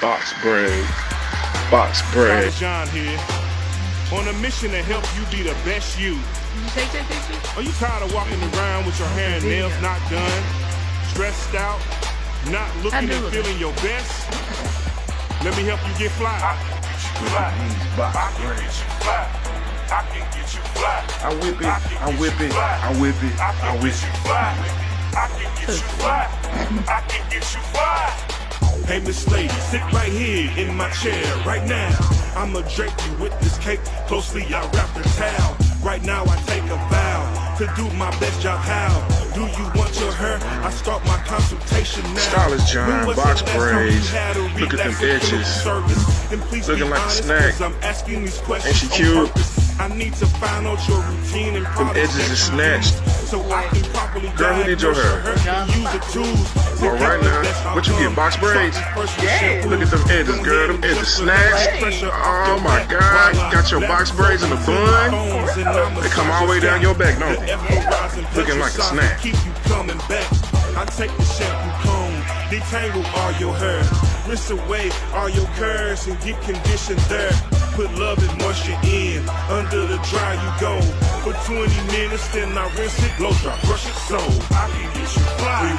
Box braid. Box braid. John here, on a mission to help you be the best you. You take that picture? Are you tired of walking around with your hair and nails not done? Stressed out? Not looking and feeling your best? Let me help you get fly. I can get you fly. I can get you fly. I can get you fly. I whip it, I whip it, I whip it, I whip it. I can get you fly. I can get you fly. Hey, Miss Lady, sit right here in my chair right now. I'ma drape you with this cape. Closely I wrap the towel. Right now I take a vow to do my best job. How do you want your hair? I start my consultation now. Stylist John, box braids. Look at them edges. Looking like a snack. I'm asking these questions. Ain't she cute? I need to find out your routine and them edges are snatched. So I can properly girl, who did your hair? Use the tools. All right now, what you get? Box braids? Yeah. Look at them edges, girl. Them edges snatched. Oh my God! You got your box braids in the bun. They come all the way down your back, don't they? Looking like a snack. Keep you coming back. I take the shampoo comb, detangle all your hair, rinse away all your curves and get conditioned there. Put love and moisture in, under the dry you go. For 20 minutes, then I rinse it, blow dry, brush it so I can get you fly.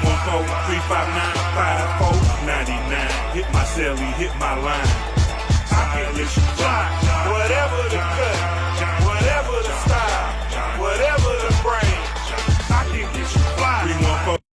314-359-5499. Hit my celly, hit my line. I can get you fly. Whatever the cut.